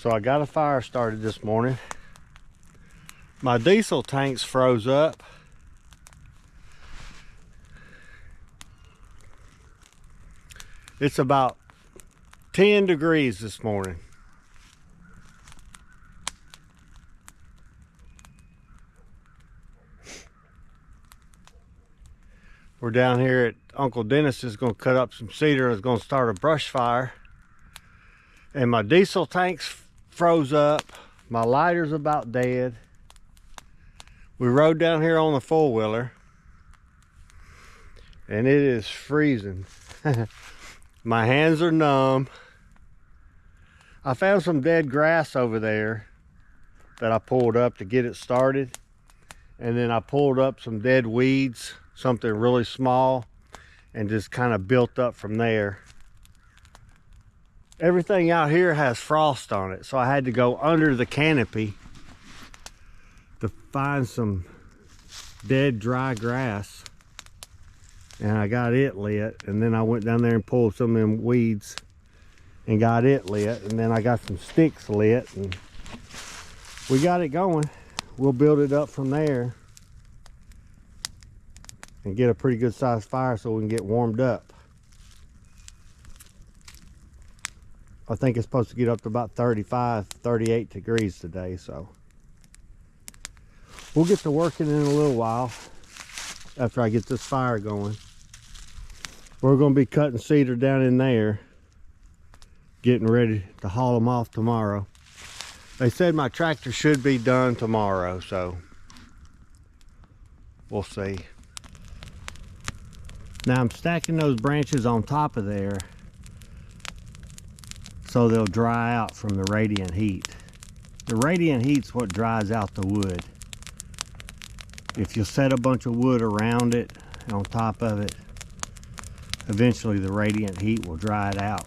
So I got a fire started this morning. My diesel tanks froze up. It's about 10 degrees this morning. We're down here at Uncle Dennis is going to cut up some cedar and is going to start a brush fire. And my diesel tanks froze up. My lighter's about dead. We rode down here on the four-wheeler and it is freezing. My hands are numb. I found some dead grass over there that I pulled up to get it started. And then I pulled up some dead weeds, something really small, and just kind of built up from there. Everything out here has frost on it, so I had to go under the canopy to find some dead dry grass, and I got it lit. And then I went down there and pulled some of them weeds and got it lit, and then I got some sticks lit, and we got it going. We'll build it up from there and get a pretty good sized fire so we can get warmed up. I think it's supposed to get up to about 35, 38 degrees today, so we'll get to working in a little while after I get this fire going. We're going to be cutting cedar down in there, getting ready to haul them off tomorrow. They said my tractor should be done tomorrow, so we'll see. Now I'm stacking those branches on top of there so they'll dry out from the radiant heat. The radiant heat's what dries out the wood. If you set a bunch of wood around it, on top of it, eventually the radiant heat will dry it out.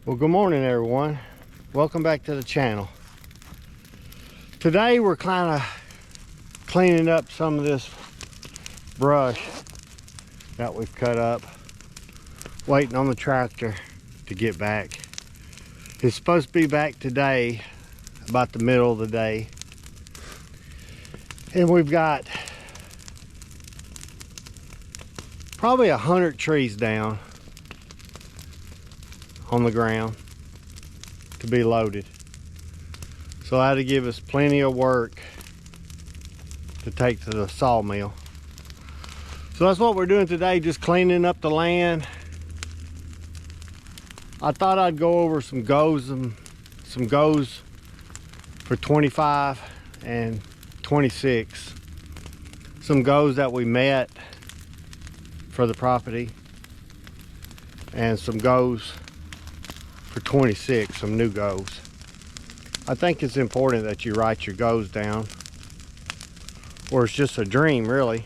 Well, good morning everyone. Welcome back to the channel. Today we're kind of cleaning up some of this brush that we've cut up, waiting on the tractor to get back. It's supposed to be back today about the middle of the day, and we've got probably 100 trees down on the ground to be loaded. So that'll give us plenty of work to take to the sawmill. So that's what we're doing today, just cleaning up the land. I thought I'd go over some goes for 25 and 26. Some goes that we met for the property, and some goes for 26, some new goes. I think it's important that you write your goes down, or it's just a dream really.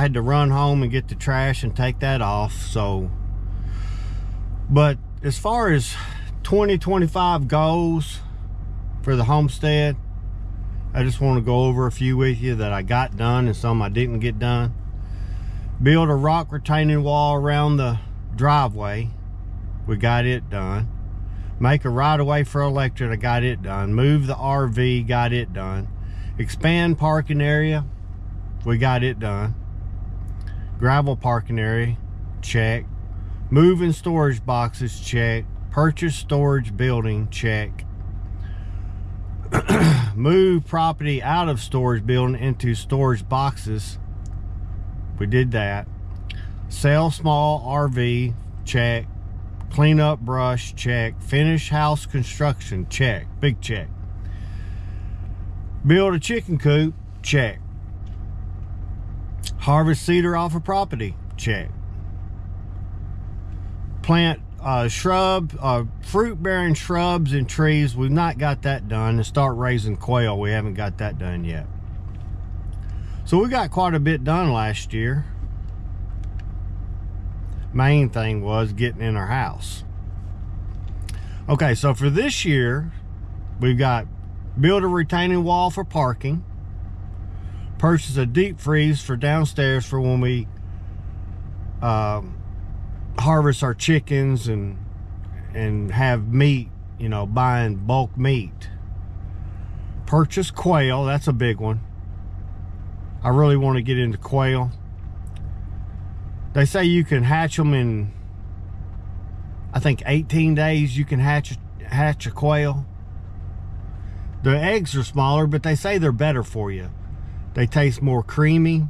I had to run home and get the trash and take that off. So, but as far as 2025 goes for the homestead, I just want to go over a few with you that I got done and some I didn't get done. Build a rock retaining wall around the driveway. We got it done. Make a right-of-way for electric. I got it done. Move the RV. Got it done. Expand parking area. We got it done. Gravel parking area. Check. Moving storage boxes. Check. Purchase storage building. Check. move property out of storage building into storage boxes. We did that. Sell small RV, check. Clean up brush, check. Finish house construction, check. Big check. Build a chicken coop, check. Harvest cedar off of property, check. Plant fruit-bearing shrubs and trees. We've not got that done. And start raising quail. We haven't got that done yet. So we got quite a bit done last year. Main thing was getting in our house. Okay, so for this year, we've got build a retaining wall for parking, purchase a deep freeze for downstairs for when we harvest our chickens and have meat, you know, buying bulk meat. Purchase quail, that's a big one. I really want to get into quail. They say you can hatch them in, I think 18 days you can hatch a quail. The eggs are smaller, but they say they're better for you. They taste more creamy.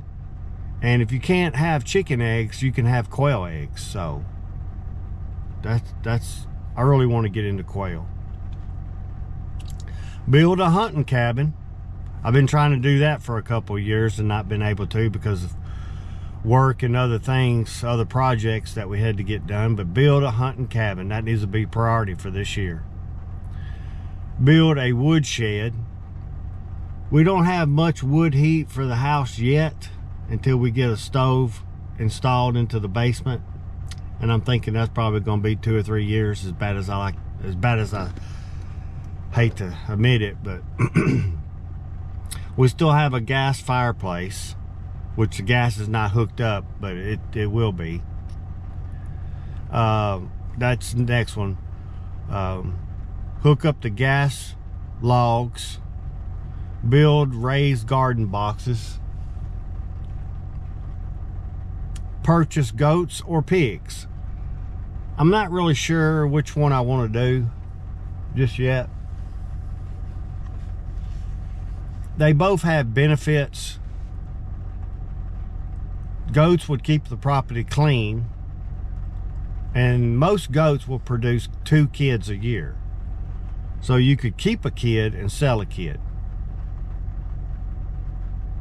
And if you can't have chicken eggs, you can have quail eggs. So that's I really want to get into quail. Build a hunting cabin. I've been trying to do that for a couple of years and not been able to because of work and other things, other projects that we had to get done. But build a hunting cabin. That needs to be priority for this year. Build a wood shed. We don't have much wood heat for the house yet until we get a stove installed into the basement. And I'm thinking that's probably going to be 2 or 3 years, as bad as I hate to admit it, but we still have a gas fireplace, which the gas is not hooked up, but it will be. That's the next one. Hook up the gas logs, build raised garden boxes, purchase goats or pigs. I'm not really sure which one I want to do just yet. They both have benefits. Goats would keep the property clean, and most goats will produce 2 kids a year. So you could keep a kid and sell a kid.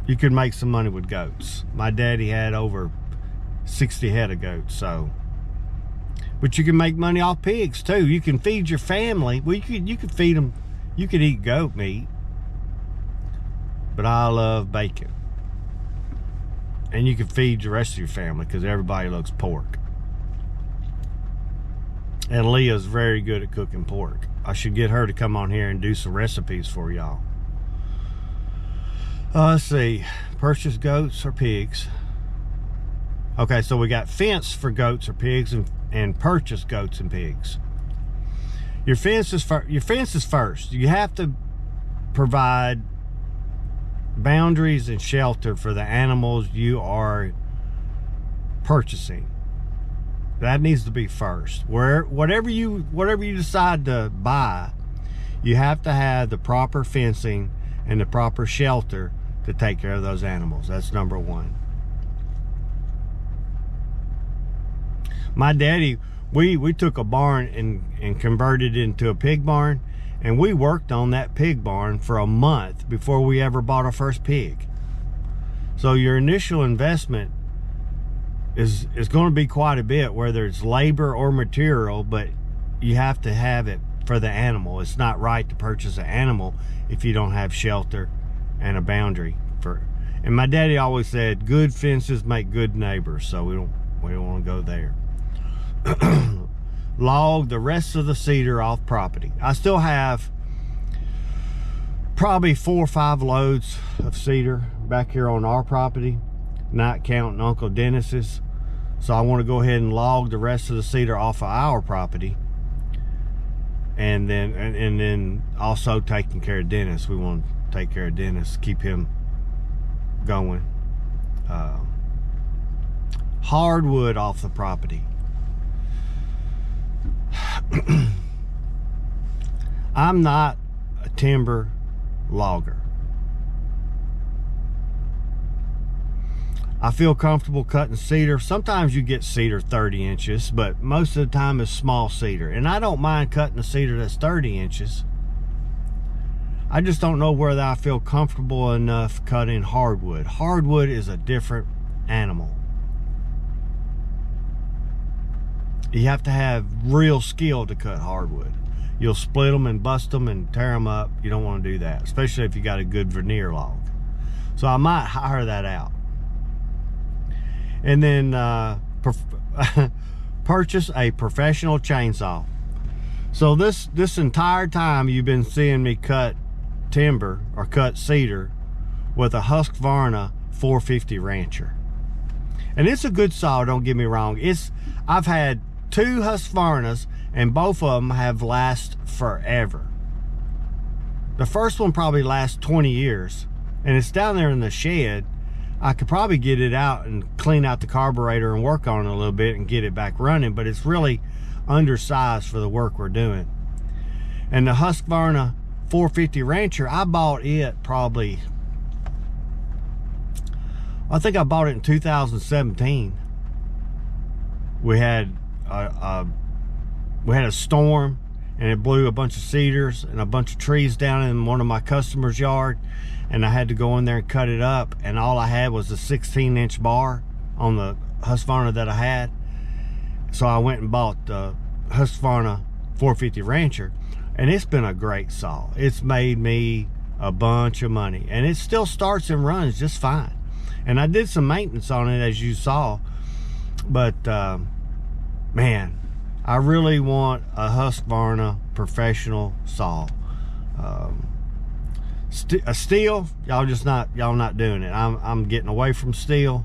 You could make some money with goats. My daddy had over 60 head of goats, so. But you can make money off pigs too. You can feed your family. Well, you could feed them. You could eat goat meat. But I love bacon. And you can feed the rest of your family because everybody loves pork. And Leah's very good at cooking pork. I should get her to come on here and do some recipes for y'all. Let's see. Purchase goats or pigs. Okay, so we got fence for goats or pigs and purchase goats and pigs. Your fence is first. You have to provide boundaries and shelter for the animals you are purchasing. That needs to be first. Whatever you decide to buy, you have to have the proper fencing and the proper shelter to take care of those animals. That's number one. My daddy, we took a barn and converted it into a pig barn, and we worked on that pig barn for a month before we ever bought our first pig. So your initial investment is going to be quite a bit, whether it's labor or material, but you have to have it for the animal. It's not right to purchase an animal if you don't have shelter and a boundary for. And my daddy always said, good fences make good neighbors, so we don't want to go there. Log the rest of the cedar off property. I still have probably 4 or 5 loads of cedar back here on our property, not counting Uncle Dennis's. So I want to go ahead and log the rest of the cedar off of our property, and then also taking care of Dennis. We want to take care of Dennis, keep him going. Hardwood off the property. I'm not a timber logger. I feel comfortable cutting cedar. Sometimes you get cedar 30 inches, but most of the time it's small cedar. And I don't mind cutting a cedar that's 30 inches. I just don't know whether I feel comfortable enough cutting hardwood. Hardwood is a different animal. You have to have real skill to cut hardwood. You'll split them and bust them and tear them up. You don't want to do that, especially if you got a good veneer log. So I might hire that out. And then purchase a professional chainsaw. So this entire time you've been seeing me cut timber or cut cedar with a Husqvarna 450 Rancher. And it's a good saw, don't get me wrong. I've had 2 Husqvarnas and both of them have lasted forever. The first one probably lasts 20 years and it's down there in the shed. I could probably get it out and clean out the carburetor and work on it a little bit and get it back running, but it's really undersized for the work we're doing. And the Husqvarna 450 Rancher, I bought it probably, I think I bought it in 2017. We had a storm and it blew a bunch of cedars and a bunch of trees down in one of my customers' yard, and I had to go in there and cut it up, and all I had was a 16-inch bar on the Husqvarna that I had. So I went and bought the Husqvarna 450 Rancher, and it's been a great saw. It's made me a bunch of money, and it still starts and runs just fine. And I did some maintenance on it, as you saw, but man, I really want a Husqvarna professional saw. A Stihl, y'all not doing it. I'm getting away from Stihl.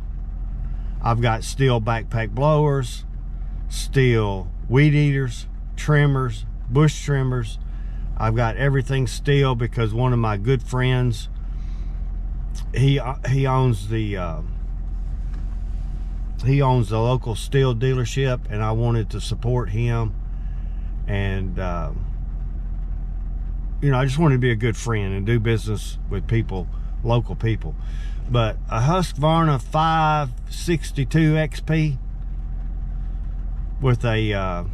I've got Stihl backpack blowers, Stihl weed eaters, trimmers, bush trimmers. I've got everything Stihl because one of my good friends, he owns the local Stihl dealership, and I wanted to support him, and you know, I just wanted to be a good friend and do business with people, local people. But a Husqvarna 562 XP with a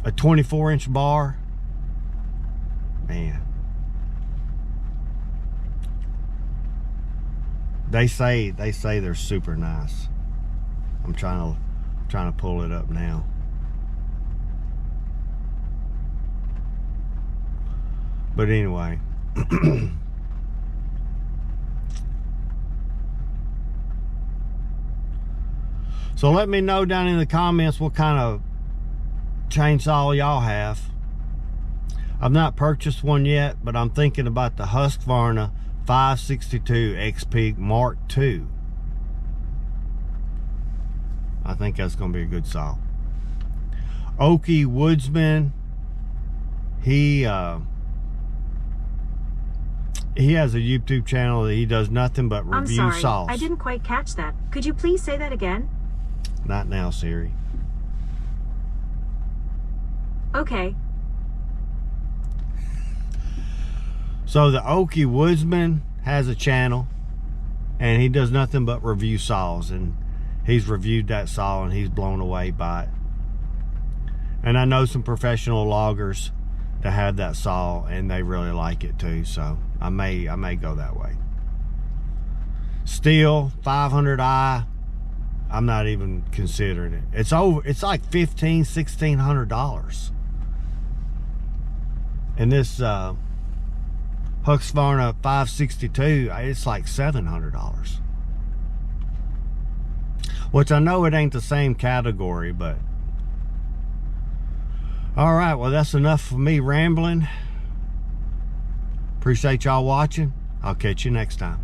24-inch bar, man. They say they're super nice. I'm trying to pull it up now. But anyway, so let me know down in the comments what kind of chainsaw y'all have. I've not purchased one yet, but I'm thinking about the Husqvarna 562 XP Mark II. I think that's going to be a good saw. Okie Woodsman, he has a YouTube channel that he does nothing but review saws. I didn't quite catch that. Could you please say that again? Not now, Siri. Okay. So the Okie Woodsman has a channel, and he does nothing but review saws, and he's reviewed that saw and he's blown away by it. And I know some professional loggers that have that saw and they really like it too, so I may go that way. Stihl 500i, I'm not even considering it. It's like $1,500–$1,600. And this Husqvarna 562, it's like $700. Which I know it ain't the same category, but all right, well, that's enough for me rambling. Appreciate y'all watching. I'll catch you next time.